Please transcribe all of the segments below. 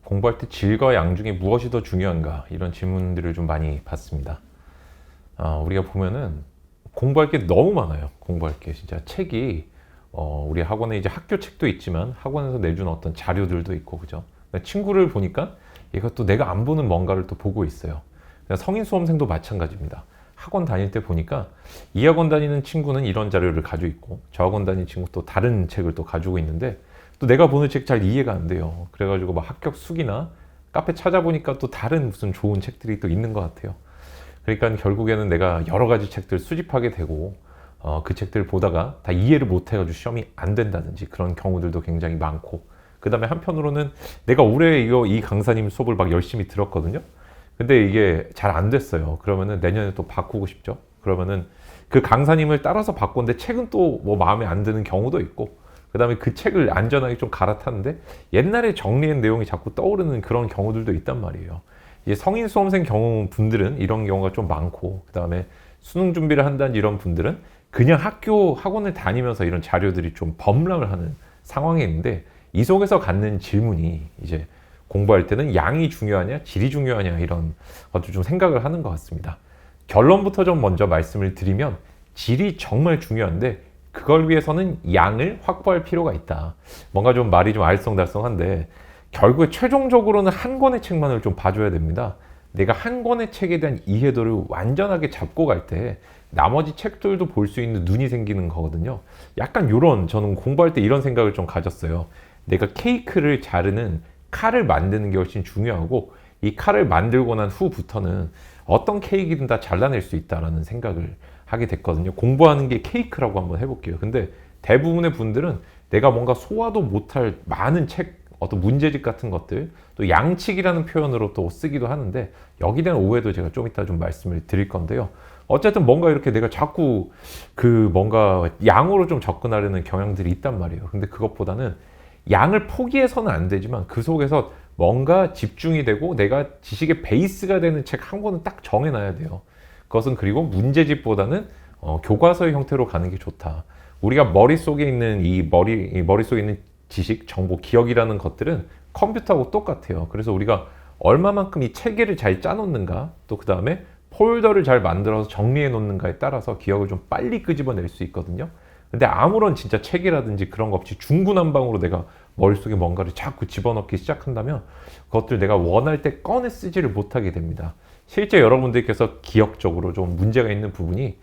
공부할 때 질과 양 중에 무엇이 더 중요한가 이런 질문들을 좀 많이 받습니다. 우리가 보면은 공부할 게 너무 많아요. 공부할 게 진짜 책이 우리 학원에 이제 학교 책도 있지만 학원에서 내주는 어떤 자료들도 있고 그죠? 친구를 보니까 얘가 또 내가 안 보는 뭔가를 또 보고 있어요. 성인 수험생도 마찬가지입니다. 학원 다닐 때 보니까 이 학원 다니는 친구는 이런 자료를 가지고 있고 저 학원 다니는 친구 또 다른 책을 또 가지고 있는데 또 내가 보는 책 잘 이해가 안 돼요. 그래가지고 막 합격 수기나 카페 찾아보니까 또 다른 무슨 좋은 책들이 또 있는 것 같아요. 그러니까 결국에는 내가 여러 가지 책들 수집하게 되고 그 책들을 보다가 다 이해를 못 해가지고 시험이 안 된다든지 그런 경우들도 굉장히 많고 그 다음에 한편으로는 내가 올해 이 강사님 수업을 막 열심히 들었거든요. 근데 이게 잘 안 됐어요. 그러면은 내년에 또 바꾸고 싶죠. 그러면은 그 강사님을 따라서 바꿨는데 책은 또 뭐 마음에 안 드는 경우도 있고 그 다음에 그 책을 안전하게 좀 갈아탔는데 옛날에 정리한 내용이 자꾸 떠오르는 그런 경우들도 있단 말이에요. 이제 성인 수험생 경우 분들은 이런 경우가 좀 많고 그 다음에 수능 준비를 한다는 이런 분들은 그냥 학원을 다니면서 이런 자료들이 좀 범람을 하는 상황에 있는데 이 속에서 갖는 질문이 이제 공부할 때는 양이 중요하냐 질이 중요하냐 이런 것도 좀 생각을 하는 것 같습니다. 결론부터 좀 먼저 말씀을 드리면 질이 정말 중요한데 그걸 위해서는 양을 확보할 필요가 있다. 뭔가 좀 말이 좀 알쏭달쏭한데 결국에 최종적으로는 한 권의 책만을 좀 봐줘야 됩니다. 내가 한 권의 책에 대한 이해도를 완전하게 잡고 갈 때 나머지 책들도 볼 수 있는 눈이 생기는 거거든요. 약간 저는 공부할 때 이런 생각을 좀 가졌어요. 내가 케이크를 자르는 칼을 만드는 게 훨씬 중요하고 이 칼을 만들고 난 후부터는 어떤 케이크든 다 잘라낼 수 있다라는 생각을 하게 됐거든요. 공부하는 게 케이크라고 한번 해볼게요. 근데 대부분의 분들은 내가 뭔가 소화도 못할 많은 책, 어떤 문제집 같은 것들, 또 양측이라는 표현으로 또 쓰기도 하는데 여기에 대한 오해도 제가 좀 이따 좀 말씀을 드릴 건데요. 어쨌든 뭔가 이렇게 내가 자꾸 뭔가 양으로 좀 접근하려는 경향들이 있단 말이에요. 근데 그것보다는 양을 포기해서는 안 되지만 그 속에서 뭔가 집중이 되고 내가 지식의 베이스가 되는 책 한 권은 딱 정해놔야 돼요. 그것은 그리고 문제집보다는 교과서의 형태로 가는 게 좋다. 우리가 머릿속에 있는 머릿속에 있는 지식, 정보, 기억이라는 것들은 컴퓨터하고 똑같아요. 그래서 우리가 얼마만큼 이 체계를 잘 짜놓는가, 또 그 다음에 폴더를 잘 만들어서 정리해 놓는가에 따라서 기억을 좀 빨리 끄집어낼 수 있거든요. 근데 아무런 진짜 체계라든지 그런 거 없이 중구난방으로 내가 머릿속에 뭔가를 자꾸 집어넣기 시작한다면 그것들 내가 원할 때 꺼내 쓰지를 못하게 됩니다. 실제 여러분들께서 기억적으로 좀 문제가 있는 부분이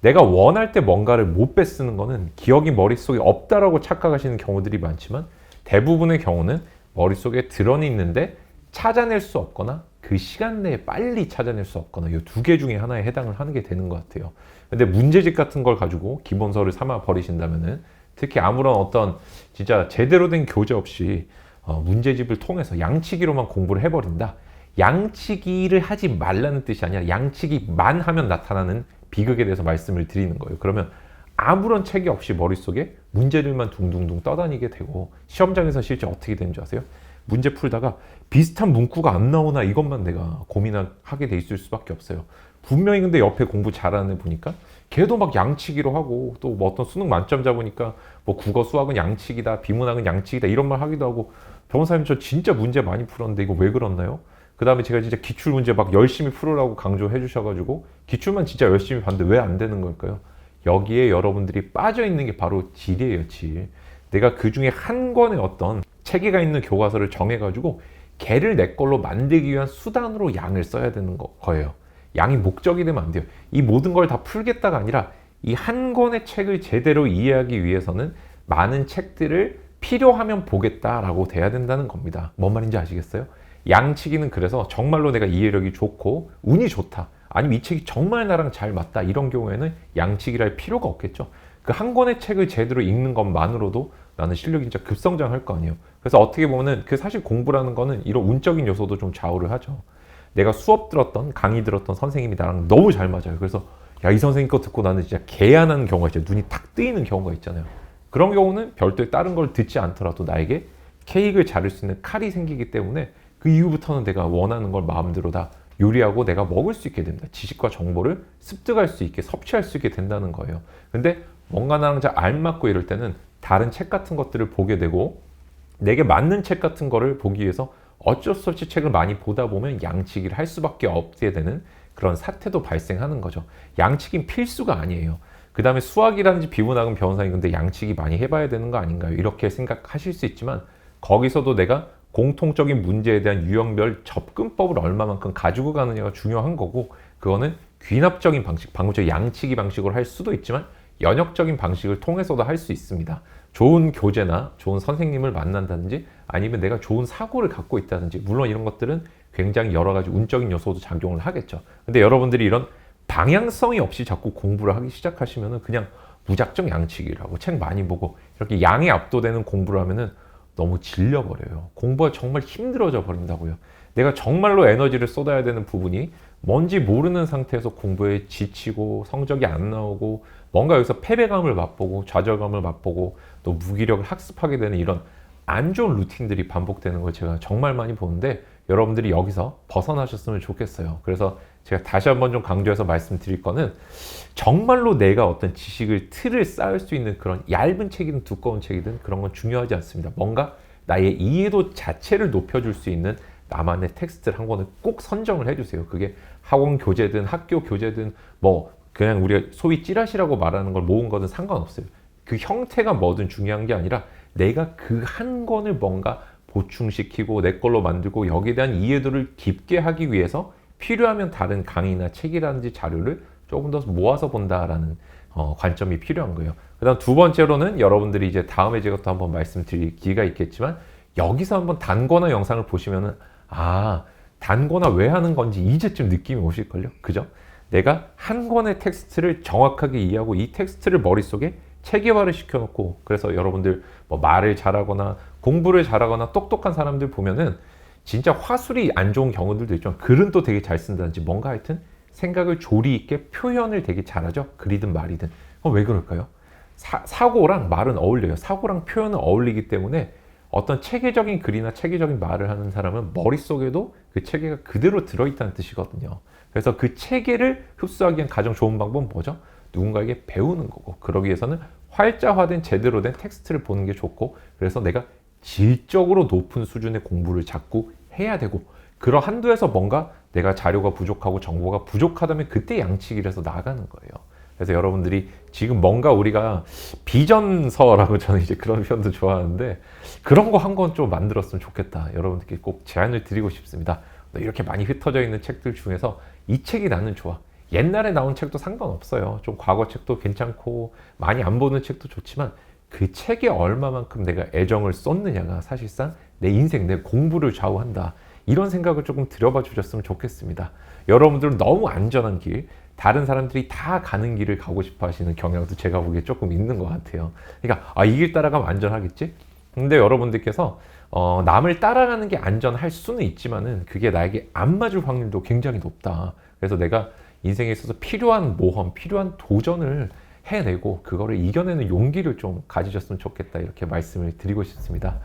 내가 원할 때 뭔가를 못 뺏쓰는 거는 기억이 머릿속에 없다라고 착각하시는 경우들이 많지만 대부분의 경우는 머릿속에 드러내 있는데 찾아낼 수 없거나 그 시간 내에 빨리 찾아낼 수 없거나 이 두 개 중에 하나에 해당을 하는 게 되는 것 같아요. 근데 문제집 같은 걸 가지고 기본서를 삼아 버리신다면은 특히 아무런 어떤 진짜 제대로 된 교재 없이 문제집을 통해서 양치기로만 공부를 해버린다. 양치기를 하지 말라는 뜻이 아니라 양치기만 하면 나타나는 비극에 대해서 말씀을 드리는 거예요. 그러면 아무런 책이 없이 머릿속에 문제들만 둥둥둥 떠다니게 되고 시험장에서 실제 어떻게 되는지 아세요? 문제 풀다가 비슷한 문구가 안 나오나 이것만 내가 고민하게 돼 있을 수밖에 없어요. 분명히 근데 옆에 공부 잘하는 애 보니까 걔도 막 양치기로 하고 또 뭐 어떤 수능 만점 잡으니까 뭐 국어 수학은 양치기다 비문학은 양치기다 이런 말 하기도 하고 변호사님 저 진짜 문제 많이 풀었는데 이거 왜 그렇나요? 그 다음에 제가 진짜 기출문제 막 열심히 풀으라고 강조해 주셔가지고 기출만 진짜 열심히 봤는데 왜 안 되는 걸까요? 여기에 여러분들이 빠져 있는 게 바로 질이에요, 질. 내가 그 중에 한 권의 어떤 체계가 있는 교과서를 정해가지고 걔를 내 걸로 만들기 위한 수단으로 양을 써야 되는 거예요. 양이 목적이 되면 안 돼요. 이 모든 걸 다 풀겠다가 아니라 이 한 권의 책을 제대로 이해하기 위해서는 많은 책들을 필요하면 보겠다라고 돼야 된다는 겁니다. 뭔 말인지 아시겠어요? 양치기는 그래서 정말로 내가 이해력이 좋고 운이 좋다. 아니면 이 책이 정말 나랑 잘 맞다. 이런 경우에는 양치기를 할 필요가 없겠죠. 그 한 권의 책을 제대로 읽는 것만으로도 나는 실력이 진짜 급성장할 거 아니에요. 그래서 어떻게 보면은 사실 공부라는 거는 이런 운적인 요소도 좀 좌우를 하죠. 내가 수업 들었던 강의 들었던 선생님이 나랑 너무 잘 맞아요. 그래서 야, 이 선생님 거 듣고 나는 진짜 개안하는 경우가 있죠. 눈이 탁 뜨이는 경우가 있잖아요. 그런 경우는 별도의 다른 걸 듣지 않더라도 나에게 케이크를 자를 수 있는 칼이 생기기 때문에 그 이후부터는 내가 원하는 걸 마음대로 다 요리하고 내가 먹을 수 있게 됩니다. 지식과 정보를 습득할 수 있게 섭취할 수 있게 된다는 거예요. 근데 뭔가 나랑 잘 알맞고 이럴 때는 다른 책 같은 것들을 보게 되고 내게 맞는 책 같은 거를 보기 위해서 어쩔 수 없이 책을 많이 보다 보면 양치기를 할 수밖에 없게 되는 그런 사태도 발생하는 거죠. 양치기는 필수가 아니에요. 그 다음에 수학이라든지 비문학은 변호사님 근데 양치기 많이 해봐야 되는 거 아닌가요? 이렇게 생각하실 수 있지만 거기서도 내가 공통적인 문제에 대한 유형별 접근법을 얼마만큼 가지고 가느냐가 중요한 거고, 그거는 귀납적인 방식, 방금 전 양치기 방식으로 할 수도 있지만 연역적인 방식을 통해서도 할 수 있습니다. 좋은 교재나 좋은 선생님을 만난다든지 아니면 내가 좋은 사고를 갖고 있다든지, 물론 이런 것들은 굉장히 여러 가지 운적인 요소도 작용을 하겠죠. 근데 여러분들이 이런 방향성이 없이 자꾸 공부를 하기 시작하시면은 그냥 무작정 양치기를 하고 책 많이 보고 이렇게 양에 압도되는 공부를 하면은 너무 질려버려요. 공부가 정말 힘들어져 버린다고요. 내가 정말로 에너지를 쏟아야 되는 부분이 뭔지 모르는 상태에서 공부에 지치고 성적이 안 나오고 뭔가 여기서 패배감을 맛보고 좌절감을 맛보고 또 무기력을 학습하게 되는 이런 안 좋은 루틴들이 반복되는 걸 제가 정말 많이 보는데, 여러분들이 여기서 벗어나셨으면 좋겠어요. 그래서 제가 다시 한번 좀 강조해서 말씀드릴 거는, 정말로 내가 어떤 지식을 틀을 쌓을 수 있는 그런 얇은 책이든 두꺼운 책이든 그런 건 중요하지 않습니다. 뭔가 나의 이해도 자체를 높여줄 수 있는 나만의 텍스트를 한 권을 꼭 선정을 해주세요. 그게 학원 교재든 학교 교재든 뭐 그냥 우리가 소위 찌라시라고 말하는 걸 모은 거든 상관없어요. 그 형태가 뭐든 중요한 게 아니라 내가 그 한 권을 뭔가 보충시키고 내 걸로 만들고 여기에 대한 이해도를 깊게 하기 위해서 필요하면 다른 강의나 책이라든지 자료를 조금 더 모아서 본다라는 관점이 필요한 거예요. 그 다음 두 번째로는 여러분들이 이제 다음에 제가 또 한번 말씀드릴 기회가 있겠지만, 여기서 한번 단권화 영상을 보시면은 단권화 왜 하는 건지 이제쯤 느낌이 오실걸요? 그죠? 내가 한 권의 텍스트를 정확하게 이해하고 이 텍스트를 머릿속에 체계화를 시켜놓고, 그래서 여러분들 뭐 말을 잘하거나 공부를 잘하거나 똑똑한 사람들 보면은 진짜 화술이 안 좋은 경우들도 있지만 글은 또 되게 잘 쓴다든지 뭔가 하여튼 생각을 조리 있게 표현을 되게 잘하죠. 글이든 말이든. 왜 그럴까요? 사고랑 말은 어울려요. 사고랑 표현은 어울리기 때문에 어떤 체계적인 글이나 체계적인 말을 하는 사람은 머릿속에도 그 체계가 그대로 들어있다는 뜻이거든요. 그래서 그 체계를 흡수하기 위한 가장 좋은 방법은 뭐죠? 누군가에게 배우는 거고, 그러기 위해서는 활자화된 제대로 된 텍스트를 보는 게 좋고, 그래서 내가 질적으로 높은 수준의 공부를 자꾸 해야 되고, 그런 한도에서 뭔가 내가 자료가 부족하고 정보가 부족하다면 그때 양치기를 해서 나가는 거예요. 그래서 여러분들이 지금 뭔가 우리가 비전서라고 저는 이제 그런 표현도 좋아하는데, 그런 거 한 권 좀 만들었으면 좋겠다. 여러분들께 꼭 제안을 드리고 싶습니다. 이렇게 많이 흩어져 있는 책들 중에서 이 책이 나는 좋아. 옛날에 나온 책도 상관없어요. 좀 과거 책도 괜찮고 많이 안 보는 책도 좋지만 그 책에 얼마만큼 내가 애정을 쏟느냐가 사실상 내 인생, 내 공부를 좌우한다. 이런 생각을 조금 들여봐 주셨으면 좋겠습니다. 여러분들은 너무 안전한 길, 다른 사람들이 다 가는 길을 가고 싶어 하시는 경향도 제가 보기에 조금 있는 것 같아요. 그러니까 이 길 따라가면 안전하겠지? 근데 여러분들께서 남을 따라가는 게 안전할 수는 있지만은 그게 나에게 안 맞을 확률도 굉장히 높다. 그래서 내가 인생에 있어서 필요한 모험, 필요한 도전을 해내고 그거를 이겨내는 용기를 좀 가지셨으면 좋겠다, 이렇게 말씀을 드리고 싶습니다.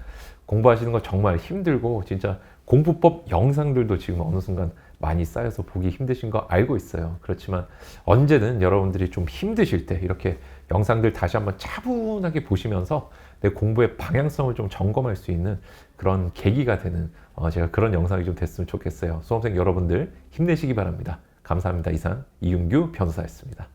공부하시는 거 정말 힘들고 진짜 공부법 영상들도 지금 어느 순간 많이 쌓여서 보기 힘드신 거 알고 있어요. 그렇지만 언제든 여러분들이 좀 힘드실 때 이렇게 영상들 다시 한번 차분하게 보시면서 내 공부의 방향성을 좀 점검할 수 있는 그런 계기가 되는 제가 그런 영상이 좀 됐으면 좋겠어요. 수험생 여러분들 힘내시기 바랍니다. 감사합니다. 이상 이윤규 변호사였습니다.